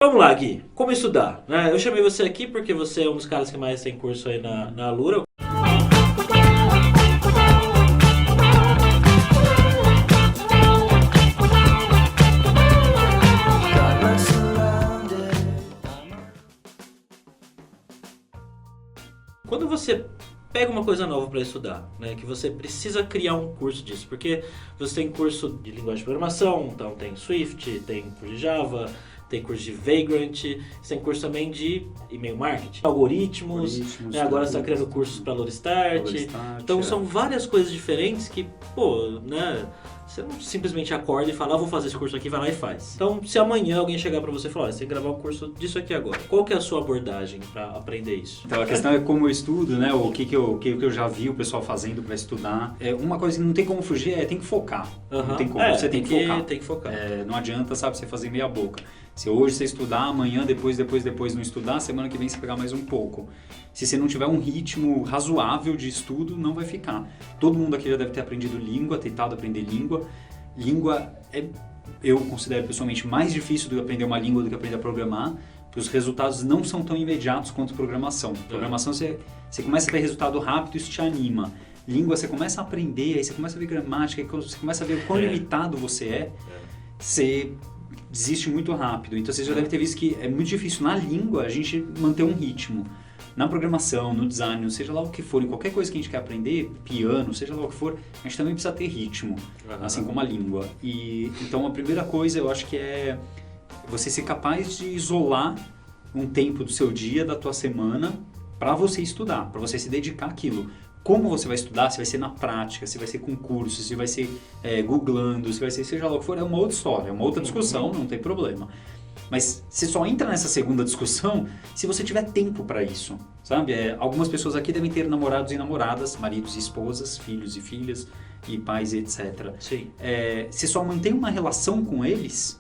Vamos lá, Gui. Como estudar? Né? Eu chamei você aqui porque você é um dos caras que mais tem curso aí na Alura. Quando você pega uma coisa nova para estudar, né, que você precisa criar um curso disso, porque você tem curso de linguagem de programação, então tem Swift, tem curso de Java, tem curso de Vagrant, você tem curso também de e-mail marketing, algoritmos, né, agora você está criando cursos para Loristart, então são várias coisas diferentes que, pô, né, você não simplesmente acorda e fala, vou fazer esse curso aqui, vai lá e faz. Então, se amanhã alguém chegar pra você e falar, olha, você tem que gravar um curso disso aqui agora, qual que é a sua abordagem pra aprender isso? Então, a questão é como eu estudo, né? O que eu já vi o pessoal fazendo pra estudar. Uma coisa que não tem como fugir tem que focar. Não tem como, você tem que focar. Tem que focar. Não adianta, sabe, você fazer meia boca. Se hoje você estudar, amanhã, depois não estudar, semana que vem você pegar mais um pouco. Se você não tiver um ritmo razoável de estudo, não vai ficar. Todo mundo aqui já deve ter aprendido língua, tentado aprender língua. Língua eu considero pessoalmente mais difícil do que aprender uma língua do que aprender a programar, porque os resultados não são tão imediatos quanto programação. Programação você começa a ter resultado rápido, isso te anima. Língua você começa a aprender, aí você começa a ver gramática, aí você começa a ver o quão limitado você você desiste muito rápido. Então você já deve ter visto que é muito difícil na língua a gente manter um ritmo. Na programação, no design, seja lá o que for, em qualquer coisa que a gente quer aprender, piano, seja lá o que for, a gente também precisa ter ritmo, assim como a língua. E então a primeira coisa eu acho que é você ser capaz de isolar um tempo do seu dia, da tua semana, para você estudar, para você se dedicar àquilo. Como você vai estudar, se vai ser na prática, se vai ser com cursos, se vai ser googlando, se vai ser seja lá o que for, é uma outra história, é uma outra discussão, não tem problema. Mas você só entra nessa segunda discussão se você tiver tempo para isso, sabe? Algumas pessoas aqui devem ter namorados e namoradas, maridos e esposas, filhos e filhas, e pais e etc. Sim. Você só mantém uma relação com eles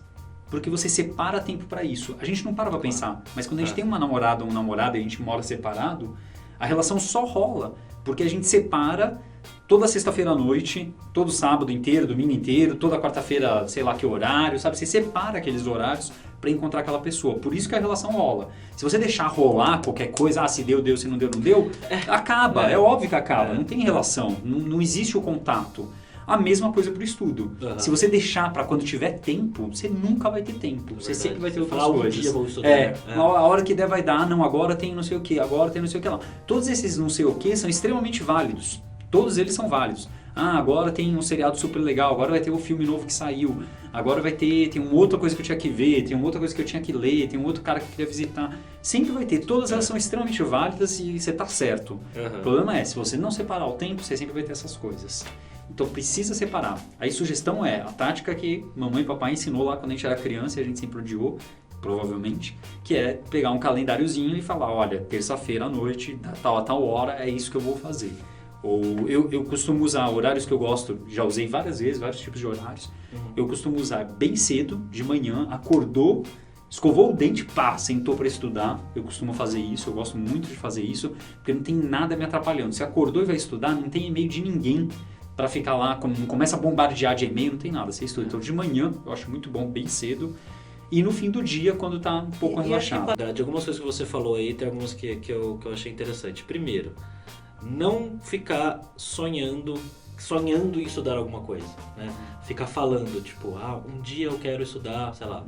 porque você separa tempo para isso. A gente não para pensar, mas quando a gente tem uma namorada ou um namorado e a gente mora separado, a relação só rola porque a gente separa toda sexta-feira à noite, todo sábado inteiro, domingo inteiro, toda quarta-feira, sei lá que horário, sabe? Você separa aqueles horários para encontrar aquela pessoa. Por isso que a relação rola. Se você deixar rolar qualquer coisa, se deu, deu, se não deu, não deu, acaba. É óbvio que acaba. Não tem relação. Não existe o contato. A mesma coisa pro estudo. Se você deixar para quando tiver tempo, você nunca vai ter tempo. Você sempre vai ter outras coisas. Um dia vou estudar. A hora que der vai dar, não, agora tem não sei o que, agora tem não sei o que lá. Todos esses não sei o que são extremamente válidos. Todos eles são válidos. Agora tem um seriado super legal, agora vai ter um filme novo que saiu, agora tem uma outra coisa que eu tinha que ver, tem uma outra coisa que eu tinha que ler, tem um outro cara que eu queria visitar. Sempre vai ter, todas elas são extremamente válidas e você tá certo. O problema é, se você não separar o tempo, você sempre vai ter essas coisas. Então precisa separar. Aí sugestão a tática que mamãe e papai ensinou lá quando a gente era criança e a gente sempre odiou, provavelmente, que é pegar um calendáriozinho e falar, olha, terça-feira à noite, tal a tal hora, é isso que eu vou fazer. Ou eu costumo usar horários que eu gosto, já usei várias vezes, vários tipos de horários. Eu costumo usar bem cedo, de manhã, acordou, escovou o dente, sentou para estudar. Eu costumo fazer isso, eu gosto muito de fazer isso, porque não tem nada me atrapalhando. Se acordou e vai estudar, não tem e-mail de ninguém para ficar lá, não começa a bombardear de e-mail, não tem nada, você estuda. Então de manhã, eu acho muito bom, bem cedo. E no fim do dia, quando tá um pouco relaxado. De algumas coisas que você falou aí, tem algumas que eu achei interessante. Primeiro, não ficar sonhando em estudar alguma coisa, né? Ficar falando, tipo, um dia eu quero estudar, sei lá,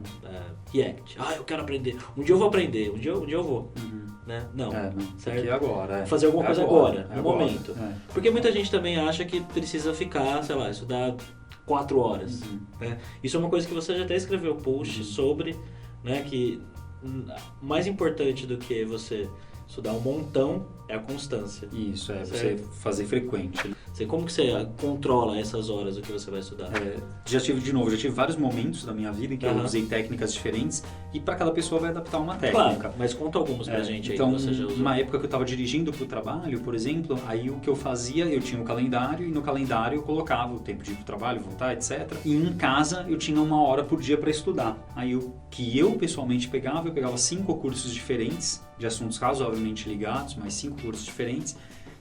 React. Eu quero aprender. Um dia eu vou aprender, um dia eu vou. Né? Não. Certo? Aqui agora. Fazer alguma coisa agora, no momento. Porque muita gente também acha que precisa ficar, sei lá, estudar 4 horas. Né? Isso é uma coisa que você já até escreveu post sobre, né? Que mais importante do que você estudar um montão é a constância. Isso, você fazer frequente. Como que você controla essas horas do que você vai estudar? Já tive vários momentos da minha vida em que eu usei técnicas diferentes e para cada pessoa vai adaptar uma técnica. Claro, mas conta algumas pra gente aí então, que você já usou. Numa época que eu estava dirigindo pro trabalho, por exemplo, aí o que eu fazia, eu tinha um calendário e no calendário eu colocava o tempo de ir pro trabalho, voltar, etc. E em casa eu tinha 1 hora por dia para estudar. Aí o que eu pessoalmente pegava, eu pegava 5 cursos diferentes, de assuntos razoavelmente ligados, mas 5 cursos diferentes,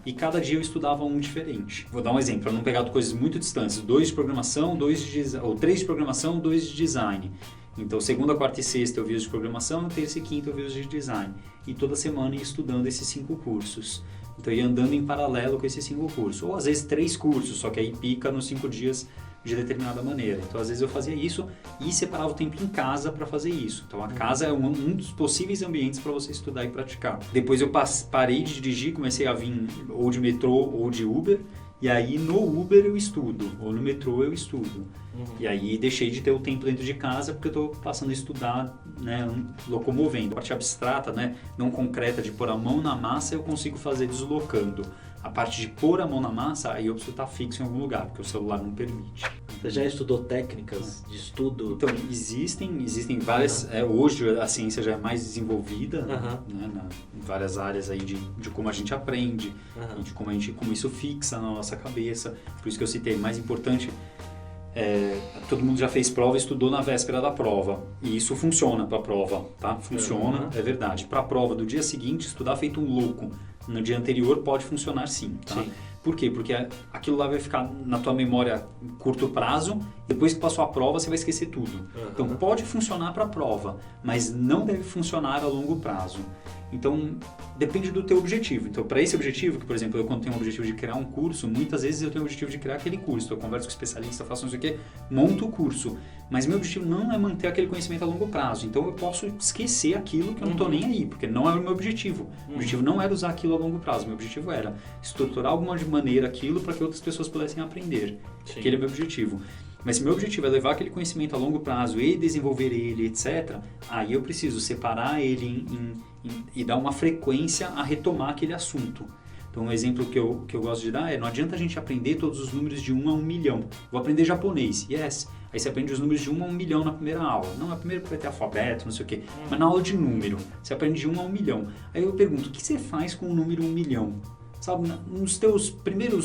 e cada dia eu estudava um diferente. Vou dar um exemplo, para não pegar coisas muito distantes, 2 de programação, 3 de programação, 2 de design. Então, segunda, quarta e sexta eu vi os de programação, terça e quinta eu vi os de design. E toda semana ia estudando esses 5 cursos. Então, eu ia andando em paralelo com esses 5 cursos. Ou, às vezes, 3 cursos, só que aí pica nos 5 dias de determinada maneira. Então, às vezes, eu fazia isso e separava o tempo em casa para fazer isso. Então, a casa é um dos possíveis ambientes para você estudar e praticar. Depois, eu parei de dirigir, comecei a vir ou de metrô ou de Uber. E aí, no Uber eu estudo, ou no metrô eu estudo. E aí, deixei de ter o tempo dentro de casa porque eu estou passando a estudar, né, locomovendo. A parte abstrata, né, não concreta de pôr a mão na massa, eu consigo fazer deslocando. A parte de pôr a mão na massa, aí eu preciso estar fixo em algum lugar, porque o celular não permite. Você já estudou técnicas de estudo? Então, existem várias... hoje a ciência já é mais desenvolvida, né, em várias áreas aí de como a gente aprende, e de como isso fixa na nossa cabeça. Por isso que eu citei, mais importante... todo mundo já fez prova e estudou na véspera da prova. E isso funciona para a prova, tá? Funciona, é verdade. Para a prova do dia seguinte, estudar feito um louco no dia anterior pode funcionar sim, tá? Sim. Por quê? Porque aquilo lá vai ficar na tua memória curto prazo, depois que passou a prova você vai esquecer tudo. Então pode funcionar para a prova, mas não deve funcionar a longo prazo. Então depende do teu objetivo. Então para esse objetivo, que por exemplo eu quando tenho o objetivo de criar um curso, muitas vezes eu tenho o objetivo de criar aquele curso. Então, eu converso com o especialista, faço não sei o quê, monto o curso. Mas meu objetivo não é manter aquele conhecimento a longo prazo. Então eu posso esquecer aquilo que eu não estou nem aí, porque não é o meu objetivo. O objetivo não era usar aquilo a longo prazo. Meu objetivo era estruturar alguma maneira aquilo para que outras pessoas pudessem aprender. Sim. Aquele é o meu objetivo. Mas se meu objetivo é levar aquele conhecimento a longo prazo e desenvolver ele, etc., aí eu preciso separar ele e dar uma frequência a retomar aquele assunto. Então, um exemplo que eu gosto de dar é, não adianta a gente aprender todos os números de 1 a 1 milhão. Vou aprender japonês, yes. Aí você aprende os números de 1 a 1 milhão na primeira aula. Não, na primeira vai ter alfabeto, não sei o quê. Mas na aula de número, você aprende de 1 a 1 milhão. Aí eu pergunto, o que você faz com o número 1 milhão? Sabe, nos teus primeiro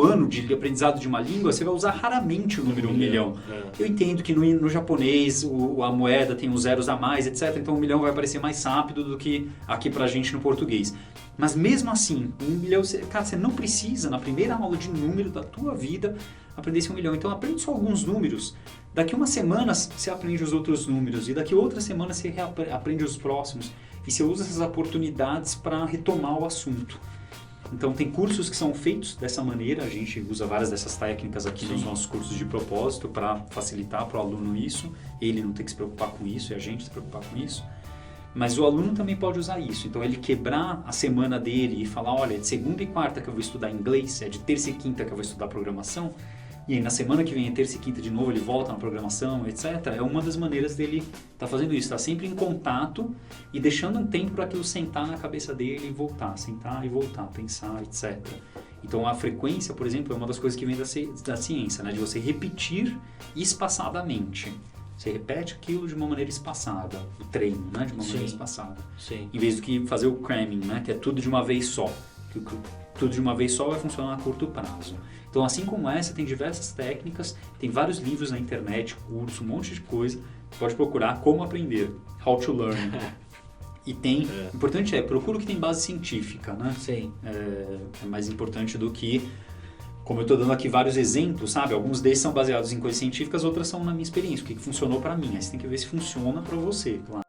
ano de aprendizado de uma língua, você vai usar raramente o número 1 milhão. Eu entendo que no japonês a moeda tem uns zeros a mais, etc. Então 1 milhão vai aparecer mais rápido do que aqui pra gente no português. Mas mesmo assim, 1 milhão, você não precisa, na primeira aula de número da tua vida, aprender esse 1 milhão. Então aprende só alguns números. Daqui uma semana você aprende os outros números. E daqui outra semana você aprende os próximos. E você usa essas oportunidades para retomar o assunto. Então, tem cursos que são feitos dessa maneira, a gente usa várias dessas técnicas aqui nos nossos cursos de propósito para facilitar para o aluno isso, ele não tem que se preocupar com isso e a gente se preocupar com isso. Mas o aluno também pode usar isso, então ele quebrar a semana dele e falar, olha, é de segunda e quarta que eu vou estudar inglês, é de terça e quinta que eu vou estudar programação, e aí na semana que vem, é terça e quinta de novo, ele volta na programação, etc. É uma das maneiras dele estar fazendo isso, estar sempre em contato e deixando um tempo para aquilo sentar na cabeça dele e voltar, sentar e voltar, pensar, etc. Então a frequência, por exemplo, é uma das coisas que vem da ciência, né? De você repetir espaçadamente. Você repete aquilo de uma maneira espaçada, o treino, né? De uma maneira espaçada. Sim. Em vez do que fazer o cramming, né? Que é tudo de uma vez só. Tudo de uma vez só vai funcionar a curto prazo. Então, assim como essa, tem diversas técnicas, tem vários livros na internet, curso, um monte de coisa. Pode procurar como aprender, how to learn. E tem, o importante procura o que tem base científica, né? Sim. É mais importante do que, como eu estou dando aqui vários exemplos, sabe? Alguns desses são baseados em coisas científicas, outras são na minha experiência, o que funcionou para mim. Aí você tem que ver se funciona para você, claro.